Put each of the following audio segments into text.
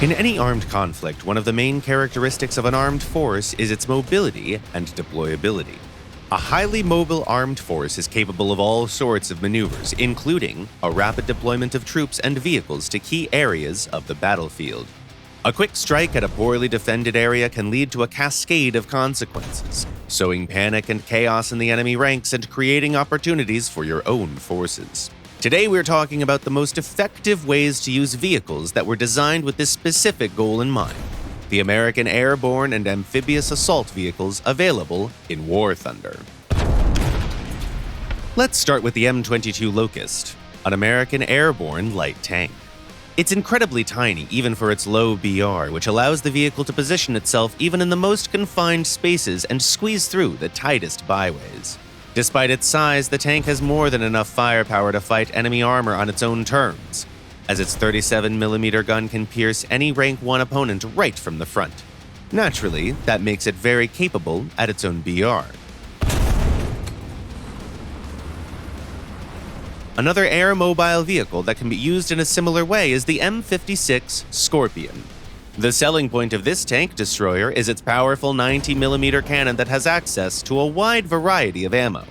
In any armed conflict, one of the main characteristics of an armed force is its mobility and deployability. A highly mobile armed force is capable of all sorts of maneuvers, including a rapid deployment of troops and vehicles to key areas of the battlefield. A quick strike at a poorly defended area can lead to a cascade of consequences, sowing panic and chaos in the enemy ranks and creating opportunities for your own forces. Today we're talking about the most effective ways to use vehicles that were designed with this specific goal in mind: the American Airborne and Amphibious assault vehicles available in War Thunder. Let's start with the M22 Locust, an American Airborne light tank. It's incredibly tiny even for its low BR, which allows the vehicle to position itself even in the most confined spaces and squeeze through the tightest byways. Despite its size, the tank has more than enough firepower to fight enemy armor on its own terms, as its 37mm gun can pierce any rank 1 opponent right from the front. Naturally, that makes it very capable at its own BR. Another air-mobile vehicle that can be used in a similar way is the M56 Scorpion. The selling point of this tank destroyer is its powerful 90mm cannon that has access to a wide variety of ammo.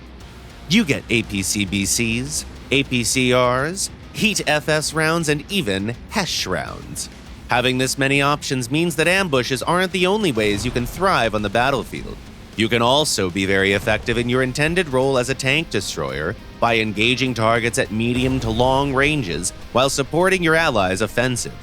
You get APC-BCs, APCRs, Heat FS rounds, and even HESH rounds. Having this many options means that ambushes aren't the only ways you can thrive on the battlefield. You can also be very effective in your intended role as a tank destroyer by engaging targets at medium to long ranges while supporting your allies' offensive.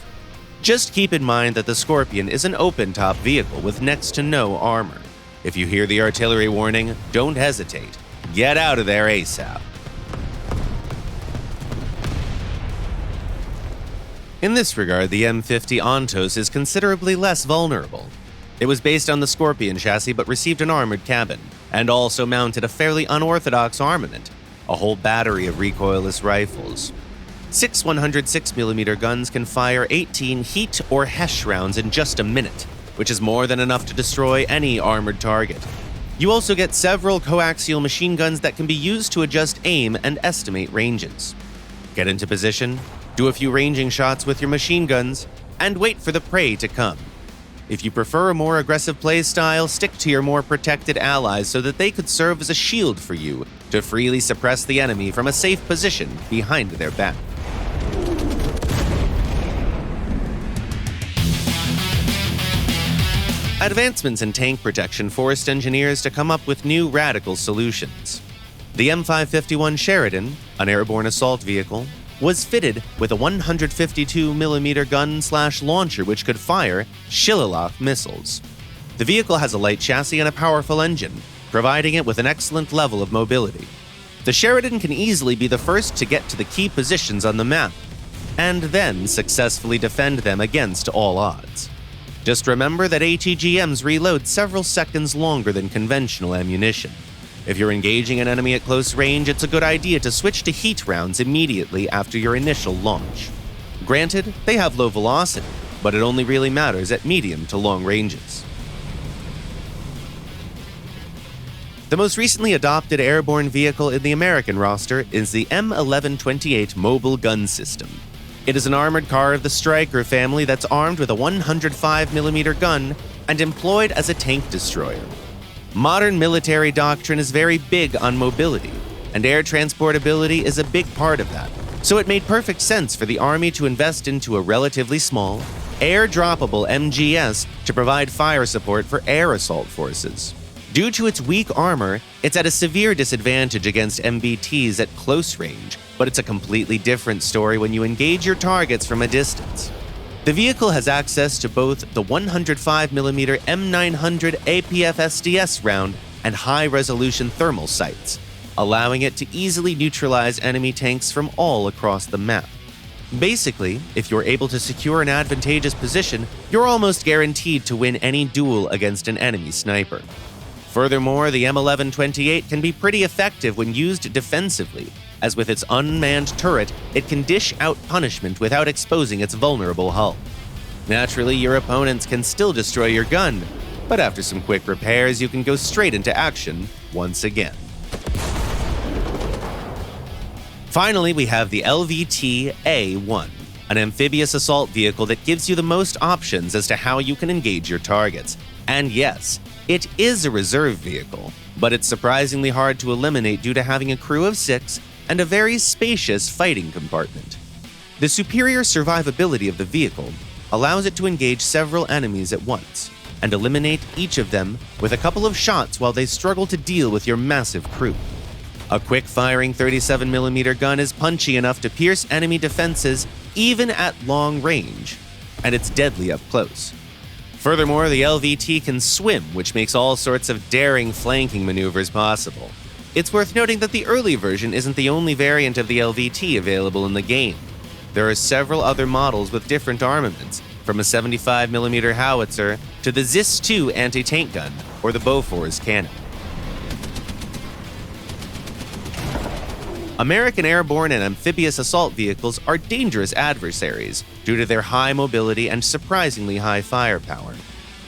Just keep in mind that the Scorpion is an open-top vehicle with next to no armor. If you hear the artillery warning, don't hesitate. Get out of there ASAP. In this regard, the M50 Antos is considerably less vulnerable. It was based on the Scorpion chassis but received an armored cabin, and also mounted a fairly unorthodox armament, a whole battery of recoilless rifles. 6 106mm guns can fire 18 Heat or HESH rounds in just a minute, which is more than enough to destroy any armored target. You also get several coaxial machine guns that can be used to adjust aim and estimate ranges. Get into position, do a few ranging shots with your machine guns, and wait for the prey to come. If you prefer a more aggressive play style, stick to your more protected allies so that they could serve as a shield for you to freely suppress the enemy from a safe position behind their back. Advancements in tank protection forced engineers to come up with new radical solutions. The M551 Sheridan, an airborne assault vehicle, was fitted with a 152mm gun/launcher which could fire Shillelagh missiles. The vehicle has a light chassis and a powerful engine, providing it with an excellent level of mobility. The Sheridan can easily be the first to get to the key positions on the map, and then successfully defend them against all odds. Just remember that ATGMs reload several seconds longer than conventional ammunition. If you're engaging an enemy at close range, it's a good idea to switch to heat rounds immediately after your initial launch. Granted, they have low velocity, but it only really matters at medium to long ranges. The most recently adopted airborne vehicle in the American roster is the M1128 mobile gun system. It is an armored car of the Stryker family that's armed with a 105mm gun and employed as a tank destroyer. Modern military doctrine is very big on mobility, and air transportability is a big part of that. So it made perfect sense for the Army to invest into a relatively small, air-droppable MGS to provide fire support for air assault forces. Due to its weak armor, it's at a severe disadvantage against MBTs at close range, but it's a completely different story when you engage your targets from a distance. The vehicle has access to both the 105mm M900 APF-SDS round and high-resolution thermal sights, allowing it to easily neutralize enemy tanks from all across the map. Basically, if you're able to secure an advantageous position, you're almost guaranteed to win any duel against an enemy sniper. Furthermore, the M1128 can be pretty effective when used defensively, as with its unmanned turret, it can dish out punishment without exposing its vulnerable hull. Naturally, your opponents can still destroy your gun, but after some quick repairs, you can go straight into action once again. Finally, we have the LVT-A1, an amphibious assault vehicle that gives you the most options as to how you can engage your targets. And yes, it is a reserve vehicle, but it's surprisingly hard to eliminate due to having a crew of 6 and a very spacious fighting compartment. The superior survivability of the vehicle allows it to engage several enemies at once and eliminate each of them with a couple of shots while they struggle to deal with your massive crew. A quick-firing 37mm gun is punchy enough to pierce enemy defenses even at long range, and it's deadly up close. Furthermore, the LVT can swim, which makes all sorts of daring flanking maneuvers possible. It's worth noting that the early version isn't the only variant of the LVT available in the game. There are several other models with different armaments, from a 75mm howitzer to the ZIS-2 anti-tank gun or the Bofors cannon. American airborne and amphibious assault vehicles are dangerous adversaries due to their high mobility and surprisingly high firepower.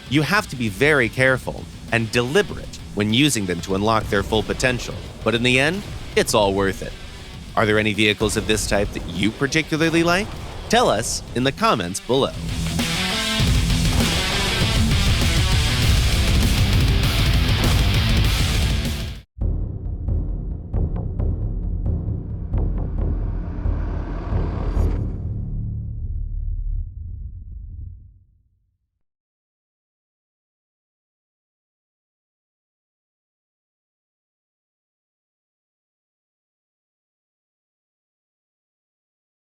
You have to be very careful and deliberate when using them to unlock their full potential, but in the end, it's all worth it. Are there any vehicles of this type that you particularly like? Tell us in the comments below.